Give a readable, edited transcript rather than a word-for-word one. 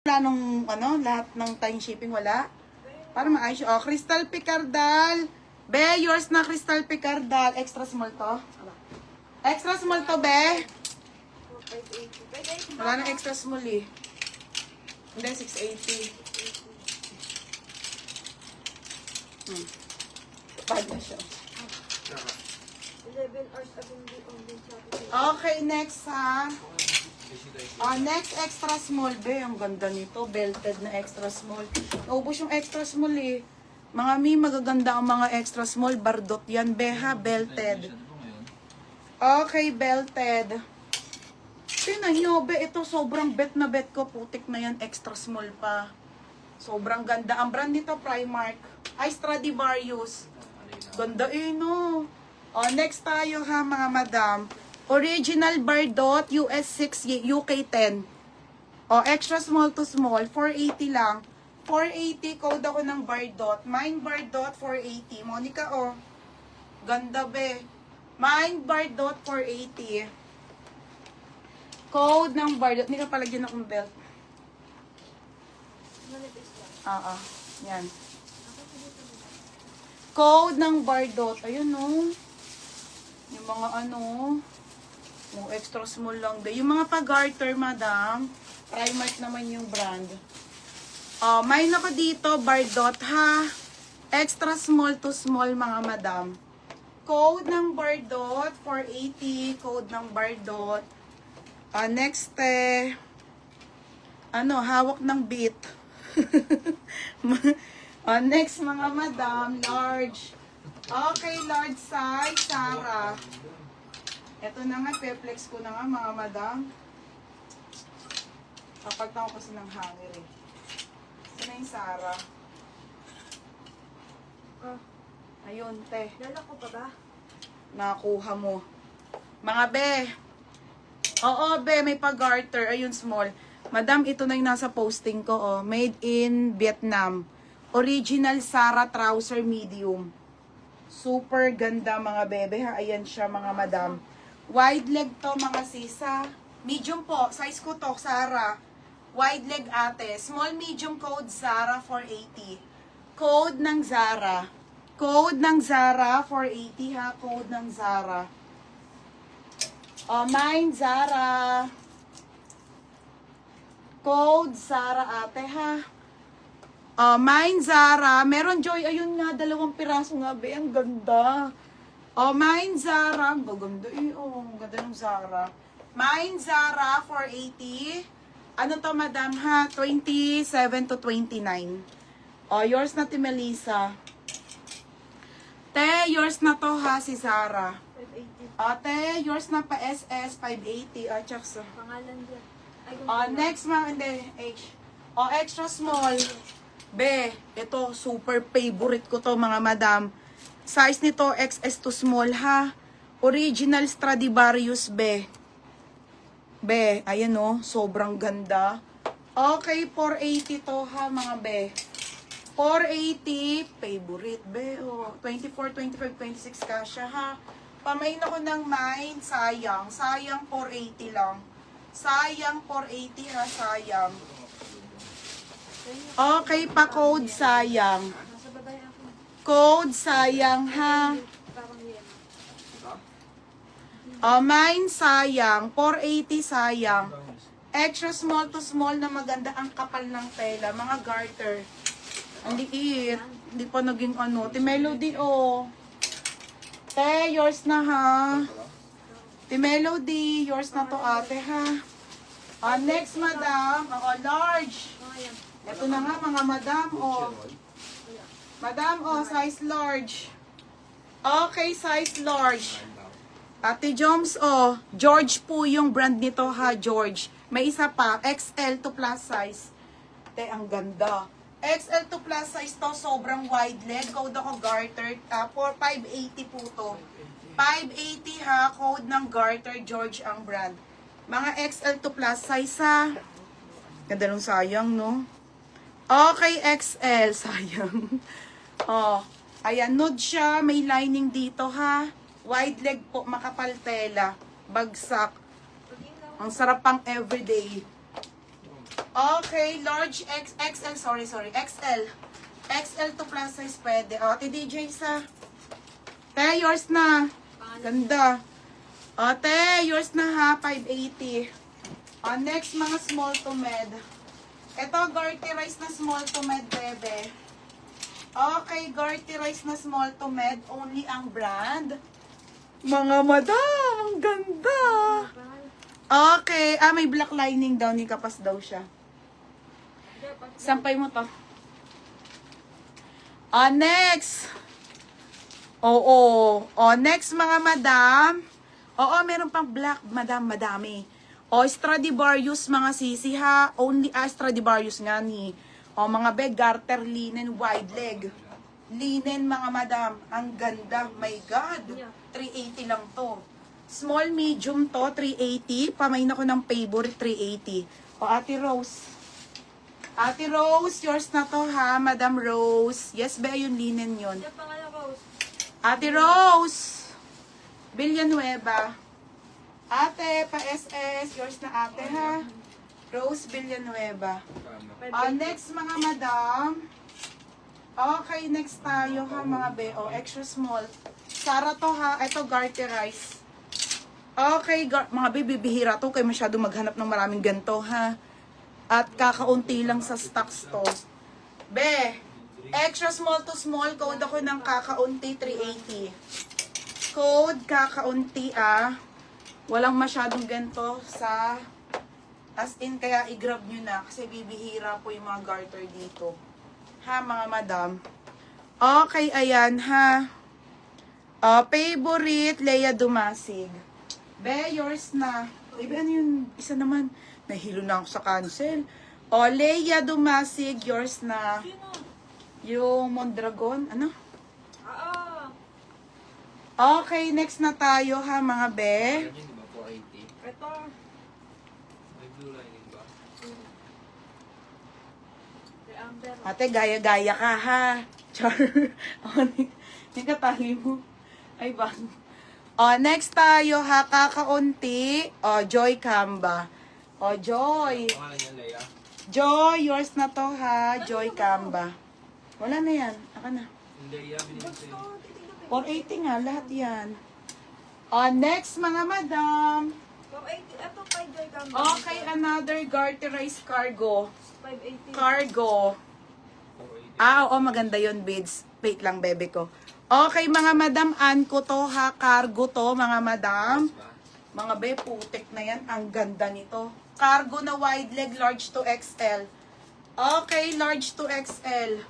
Wala nung, ano, lahat ng time shipping, wala. Para maayos yun. Oh, Crystal Picardal. Be, yours na Crystal Picardal. Extra small to. Extra small to, be. Wala na extra small eh. Hindi, 680. Pag na siya. 11 hours ago hindi online shopping. Okay, next ha. Next extra small, be. Ang ganda nito. Belted na extra small. Naubos yung extra small eh. Mga magaganda ang mga extra small. Bardot yan, be ha. Belted. Okay, belted. Tingnan nyo, be. Ito sobrang bet na bet ko. Putik na yan. Extra small pa. Sobrang ganda. Ang brand nito, Primark. Ay, Stradivarius. Ganda eh, no? Next tayo ha, mga madam. Original Bardot, US 6, UK 10. Extra small to small, 480 lang. 480, code ako ng Bardot. Mine Bardot, 480. Monica, ganda be. Mine Bardot, 480. Code ng Bardot. Hindi ka palagyan akong belt. Yan. Code ng Bardot. Ayun, no? Yung mga yung extra small lang din. Yung mga pag-garter, madam. Primark naman yung brand. May ako dito, Bardot, ha? Extra small to small, mga madam. Code ng Bardot, 480. Code ng Bardot. Next, hawak ng beat. Next, mga madam, large. Okay, large size, Sarah. Ito na nga, pe-flex ko na nga, mga madam. Kapagtang ko kasi ng hanger eh. Ito na yung Sarah. Ayun, te. Lala ko pa ba? Nakuha mo. Mga be. Oo, be, may pag-garter. Ayun, small. Madam, ito na yung nasa posting ko, Made in Vietnam. Original Sarah trouser medium. Super ganda, mga bebe, ha. Ayan siya, mga madam. Wide leg to, mga sisa. Medium po. Size ko to, Sarah. Wide leg ate. Small medium code Zara 480. Code ng Zara. Code ng Zara 480, ha. Code ng Zara. Mine Zara. Code Zara ate, ha. Mine Zara. Meron Joy. Ayun nga, 2 piraso nga, be. Ang ganda. Mine Zara. Ang gaganda eh. Ang ganda ng Zara. Mine Zara 480. Ano to, madam, ha? 27 to 29. Yours na, ti Melissa. Te, yours na to, ha, si Zara. 580. Te, yours na pa SS 580. Chaks. Pangalan dyan. Next, mga, hindi, H. Extra small. Be, ito, super favorite ko to, mga madam. Size nito, XS to small, ha. Original Stradivarius, be. Be, ayan, sobrang ganda. Okay, 480 to, ha, mga be. 480, favorite, be. 24, 25, 26 kasha, ha. Pamain ako ng mine, sayang. Sayang, 480 lang. Sayang, 480, ha, sayang. Okay, pa-code sayang. Nasa babay ako. Code sayang, ha. Parang yan. Mine sayang. 480 sayang. Extra small to small na maganda ang kapal ng tela. Mga garter. Ang liit. Hindi pa naging Ti Melody, Te, yours na, ha. Ti Melody, yours na to, ate, ha. Next, madam. Large. Ito na nga, mga madam, Madam, size large. Okay, size large. Ate Joms, George po yung brand nito, ha, George. May isa pa, XL to plus size. Te, ang ganda. XL to plus size to, sobrang wide leg. Code ako garter. For 580 po to. 580, ha, code ng garter, George ang brand. Mga XL to plus size, ha. Ganda nung sayang, no? Okay, XL. Sayang. Ayan, nude siya. May lining dito, ha. Wide leg po, makapal tela. Bagsak. Ang sarap pang everyday. Okay, large XL, sorry, XL. XL to plus size pwede. O, Ate DJ sa. Te, yours na. Ganda. O, te, yours na ha, 580. O, next, mga small to med. Ito, Gertie Rice na small to med, bebe. Okay, Gertie Rice na small to med, only ang brand. Mga madam, ang ganda. Okay, may black lining daw, ni kapas daw siya. Sampay mo to. Next. Oo. Next mga madam. Oo, meron pang black, madam, madami. Stradivarius mga sisi ha. Only Stradivarius nga ni. Mga bag, garter, linen, wide leg. Linen mga madam. Ang ganda. My God. 380 lang to. Small, medium to, 380. Pamain ako ng favorite, 380. Ate Rose. Ate Rose, yours na to ha, Madam Rose. Yes ba, yung linen yun. Yung pangalan ko. Ate Rose. Villanueva. Ate, pa-SS. Yours na ate ha. Rose Villanueva. Next mga madam. Okay, next tayo ha mga be. Extra small. Sara to ha. Ito, Gertie Rice. Okay, mga be, bibihira to. Kaya masyado maghanap ng maraming ganito ha. At kakaunti lang sa stocks to. Be, extra small to small. Code ako ng kakaunti, 380. Code kakaunti Walang masyadong ganito sa as in, kaya i-grab nyo na. Kasi bibihira po yung mga garter dito. Ha, mga madam. Okay, ayan ha. Favorite, Lea Dumasig. Be, yours na. Baby, ano yung isa naman? Nahilo na ako sa cancel. Lea Dumasig, yours na. Sino? Yung Mondragon, ano? Ah. Okay, next na tayo ha, mga be. Ito. May blue lining ba? Kay Amber. Ate, gaya-gaya ka ha. Char. Yung katali mo. Ay ba? Next tayo ha, kakaunti. Joy Camba. Joy. Pangalan niya, Leia? Joy, yours na to ha. Joy Camba. Wala na yan. Aka na. Hindi, Leia, binigay sa'yo. 480 nga, lahat yan. Next mga madam. 480. Ito, 5 Joy Gamba. Okay, another Gertie Rice cargo. 580. Cargo. 480. Oo, maganda yon bids. Wait lang, bebe ko. Okay, mga madam, Anko to ha. Cargo to, mga madam. Mga be, putik na yan. Ang ganda nito. Cargo na wide leg, large to XL. Okay, large to XL.